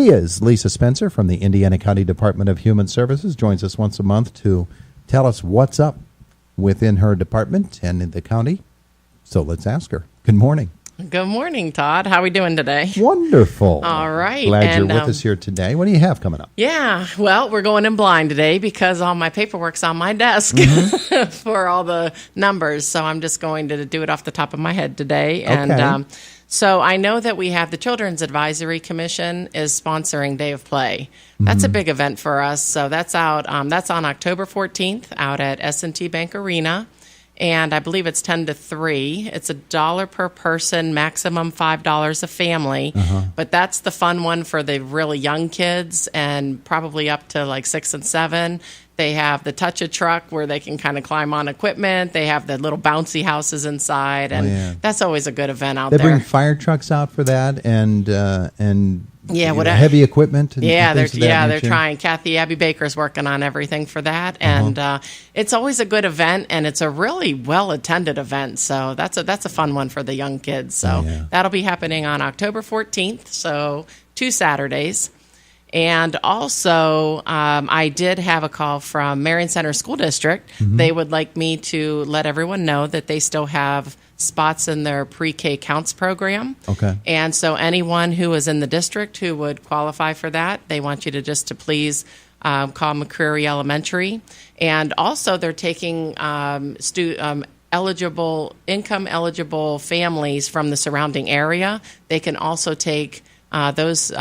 is Lisa Spencer from the Indiana County Department of Human Services. Joins us once a month to tell us what's up within her department and in the county. So let's ask her. Good morning. Good morning, Todd. How are we doing today? Wonderful. All right. Glad you're with us here today. What do you have coming up? Yeah, well, we're going in blind today because all my paperwork's on my desk for all the numbers. So I'm just going to do it off the top of my head today. Okay. And so I know that we have the Children's Advisory Commission is sponsoring Day of Play. That's a big event for us. So that's out. That's on October 14th out at S&T Bank Arena. And I believe it's 10 to 3. It's $1 per person, maximum $5 a family. But that's the fun one for the really young kids and probably up to like 6 and 7. They have the Touch-A-Truck where they can kind of climb on equipment. They have the little bouncy houses inside. And that's always a good event out there. They bring fire trucks out for that and heavy equipment. And they're trying. Kathy Abby Baker's working on everything for that, and it's always a good event, and it's a really well attended event. So that's a fun one for the young kids. So that'll be happening on October 14th. So 2 Saturdays. And also, I did have a call from Marion Center School District. They would like me to let everyone know that they still have spots in their pre-K counts program. Okay. And so anyone who is in the district who would qualify for that, they want you to please call McCreary Elementary. And also, they're taking income eligible families from the surrounding area. They can also take those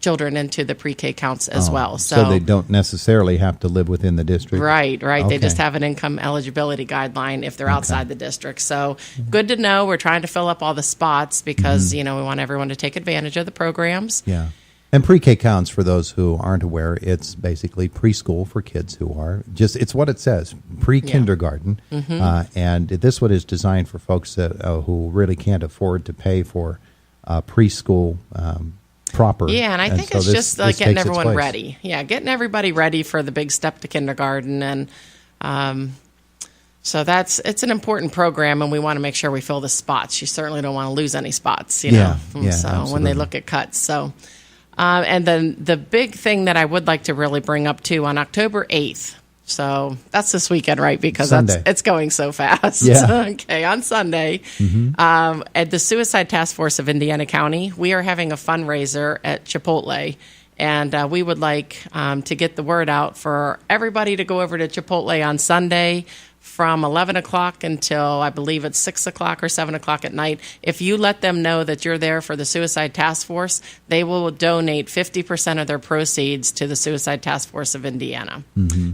children into the pre-K counts as well. So they don't necessarily have to live within the district? Right. Okay. They just have an income eligibility guideline if they're outside the district. So good to know. We're trying to fill up all the spots because, we want everyone to take advantage of the programs. Yeah. And pre-K counts, for those who aren't aware, it's basically preschool for kids who are it's what it says, pre-kindergarten. And this one is designed for folks who really can't afford to pay for preschool proper. Yeah, and I think it's just like getting everyone ready. Yeah, getting everybody ready for the big step to kindergarten. And so it's an important program, and we want to make sure we fill the spots. You certainly don't want to lose any spots, know. So absolutely. when they look at cuts. So, and then the big thing that I would like to really bring up, too, on October 8th, so that's this weekend, right? Because it's going so fast. Yeah. Okay, on Sunday, at the Suicide Task Force of Indiana County, we are having a fundraiser at Chipotle. And we would like to get the word out for everybody to go over to Chipotle on Sunday from 11 o'clock until I believe it's 6 o'clock or 7 o'clock at night. If you let them know that you're there for the Suicide Task Force, they will donate 50% of their proceeds to the Suicide Task Force of Indiana.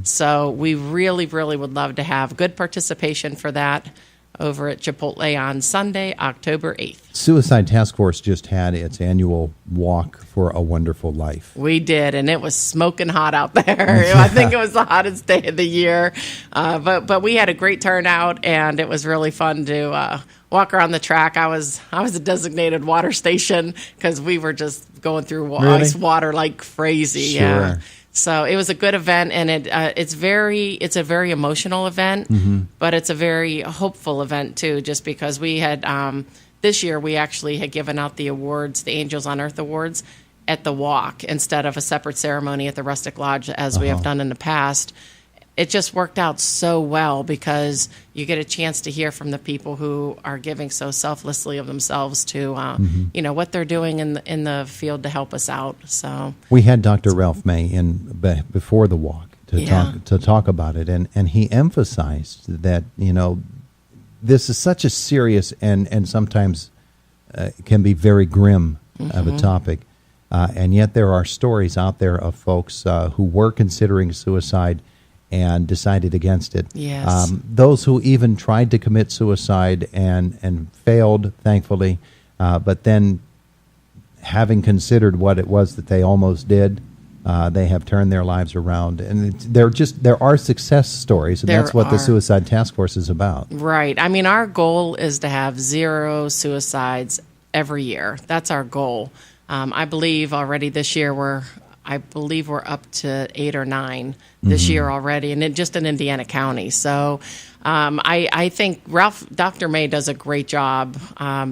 So we really, really would love to have good participation for that over at Chipotle on Sunday, October 8th. Suicide Task Force just had its annual Walk for a Wonderful Life. We did, and it was smoking hot out there. I think it was the hottest day of the year. But we had a great turnout, and it was really fun to walk around the track. I was a designated water station because we were just going through ice water like crazy. Sure. Yeah. So it was a good event, and it's a very emotional event, but it's a very hopeful event too. Just because we had this year, we actually had given out the awards, the Angels on Earth Awards, at the walk instead of a separate ceremony at the Rustic Lodge as we have done in the past. It just worked out so well because you get a chance to hear from the people who are giving so selflessly of themselves to, what they're doing in the field to help us out. So we had Dr. Ralph May in before the walk to talk about it, and he emphasized that this is such a serious and sometimes can be very grim of a topic, and yet there are stories out there of folks who were considering suicide and decided against it. Yes. Those who even tried to commit suicide and failed, thankfully, but then having considered what it was that they almost did, they have turned their lives around. And there are success stories, and that's what the Suicide Task Force is about. Right. I mean, our goal is to have 0 suicides every year. That's our goal. I believe already this year we're I believe we're up to 8 or 9 this year already, and just in Indiana County. So I think Dr. May does a great job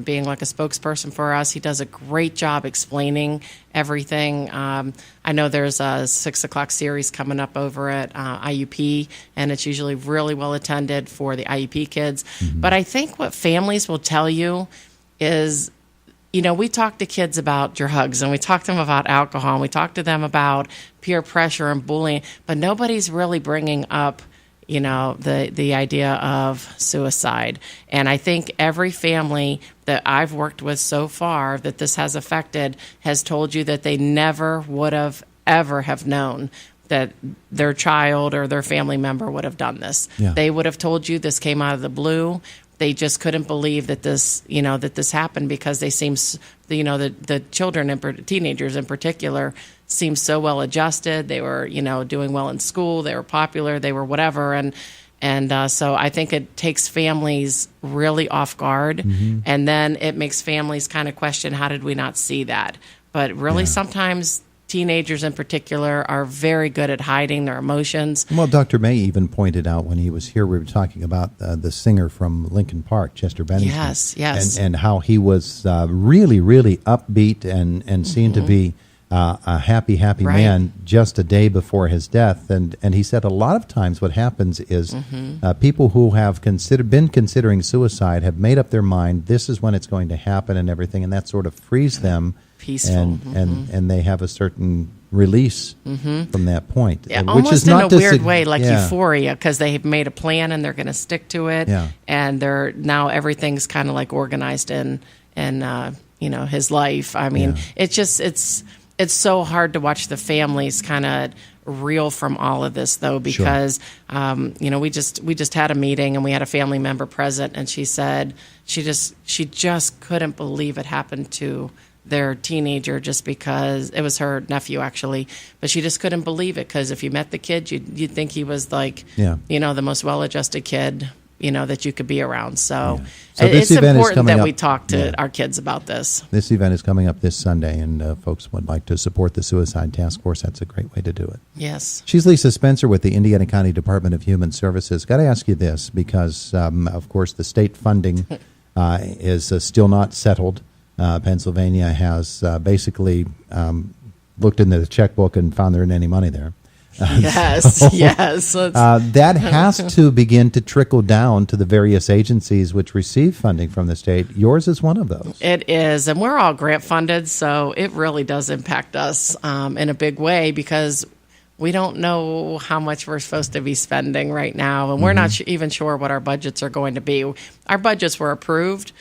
being like a spokesperson for us. He does a great job explaining everything. I know there's a 6 o'clock series coming up over at IUP, and it's usually really well attended for the IUP kids. But I think what families will tell you is, we talk to kids about drugs, and we talk to them about alcohol, and we talk to them about peer pressure and bullying, but nobody's really bringing up the idea of suicide. And I think every family that I've worked with so far that this has affected has told you that they never would have ever have known that their child or their family member would have done this. Yeah. They would have told you this came out of the blue. They just couldn't believe that this happened, because they seem, the children and teenagers in particular seemed so well adjusted. They were, doing well in school. They were popular. They were whatever. And so I think it takes families really off guard. And then it makes families kind of question, how did we not see that? But really sometimes teenagers in particular are very good at hiding their emotions. Well, Dr. May even pointed out when he was here, we were talking about the singer from Lincoln Park, Chester Bennington. Yes. And how he was really, really upbeat and seemed to be a happy man just a day before his death. And he said a lot of times what happens is people who have been considering suicide have made up their mind, this is when it's going to happen and everything, and that sort of frees them. Peaceful. And they have a certain release from that point. Yeah, which almost is in not a weird way, like euphoria, because they've made a plan and they're going to stick to it. Yeah. And now everything's kind of like organized in his life. I mean, it's so hard to watch the families kind of reel from all of this, though, because we just had a meeting and we had a family member present, and she said she just couldn't believe it happened to their teenager, just because it was her nephew, actually, but she just couldn't believe it, because if you met the kid, you'd think he was like the most well-adjusted kid that you could be around. So it's important that we talk to our kids about this. This event is coming up this Sunday, and folks would like to support the Suicide Task Force. That's a great way to do it. Yes. She's Lisa Spencer with the Indiana County Department of Human Services. Got to ask you this, because, of course, the state funding is still not settled. Pennsylvania has basically looked into the checkbook and found there isn't any money there. Yes. That has to begin to trickle down to the various agencies which receive funding from the state. Yours is one of those. It is, and we're all grant funded, so it really does impact us in a big way, because we don't know how much we're supposed to be spending right now, and we're not even sure what our budgets are going to be. Our budgets were approved,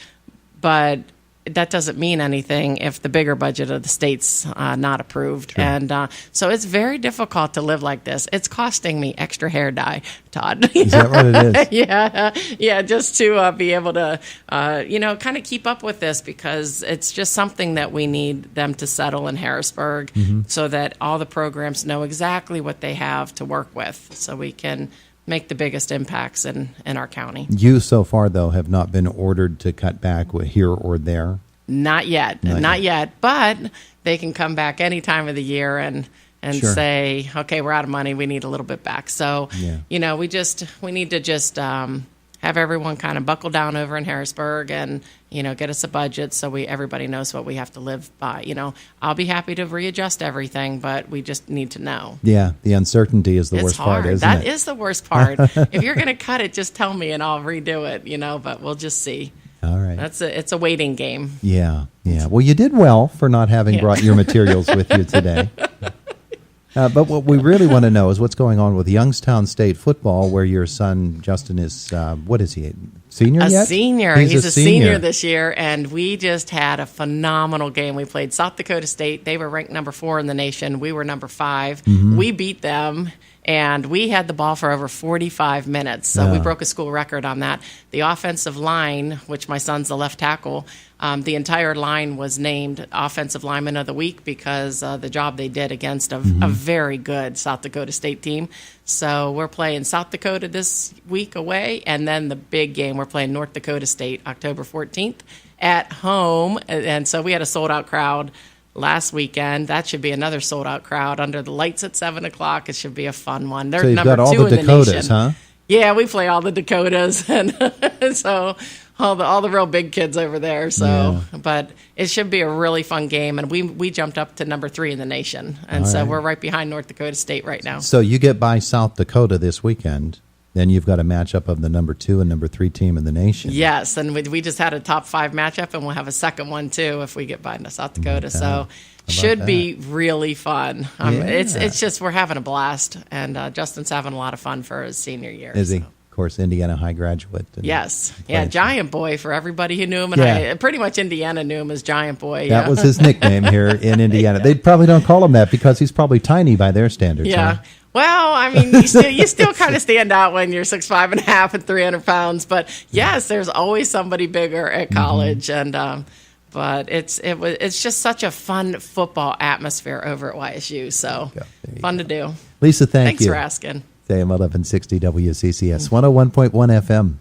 but that doesn't mean anything if the bigger budget of the state's not approved. Sure. And so it's very difficult to live like this. It's costing me extra hair dye, Todd. Is that what it is? Yeah, just to be able to, kind of keep up with this, because it's just something that we need them to settle in Harrisburg, so that all the programs know exactly what they have to work with, so we can make the biggest impacts in our county. You, so far, though, have not been ordered to cut back here or there? Not yet. Not yet. But they can come back any time of the year and sure. say, okay, we're out of money. We need a little bit back. So, we need to just have everyone kind of buckle down over in Harrisburg and, get us a budget so everybody knows what we have to live by. I'll be happy to readjust everything, but we just need to know. Yeah, the uncertainty is the worst part, isn't it? That is the worst part. If you're going to cut it, just tell me and I'll redo it, but we'll just see. All right. It's a waiting game. Yeah. Well, you did well for not having brought your materials with you today. But what we really want to know is what's going on with Youngstown State football, where your son, Justin, is, what is he, senior yet? A senior. He's a senior this year, and we just had a phenomenal game. We played South Dakota State. They were ranked number 4 in the nation. We were number 5. Mm-hmm. We beat them. And we had the ball for over 45 minutes, so we broke a school record on that. The offensive line, which my son's the left tackle, the entire line was named Offensive Lineman of the Week because the job they did against a very good South Dakota State team. So we're playing South Dakota this week away, and then the big game, we're playing North Dakota State October 14th at home. And so we had a sold-out crowd last weekend. That should be another sold out crowd under the lights at 7:00. It should be a fun one. They're So you've number got all 2 the in Dakotas, the nation. huh? Yeah, we play all the Dakotas, and so all the real big kids over there. So, but it should be a really fun game, and we jumped up to number 3 in the nation, and so we're right behind North Dakota State right now. So you get by South Dakota this weekend, then you've got a matchup of the number 2 and number 3 team in the nation. Yes, and we just had a top 5 matchup, and we'll have a second one too if we get by South Dakota. So should be really fun. It's just we're having a blast, and Justin's having a lot of fun for his senior year. Is he? Of course, Indiana High graduate. Yes. Yeah, Giant Boy for everybody who knew him. And pretty much Indiana knew him as Giant Boy. That was his nickname here in Indiana. They probably don't call him that because he's probably tiny by their standards. Yeah. Huh? Well, I mean, you still kind of stand out when you're 6'5.5" and 300 pounds. But yes, there's always somebody bigger at college, and but it's just such a fun football atmosphere over at YSU. So fun to do. Lisa, thanks for asking. AM 1160 WCCS 101.1 FM.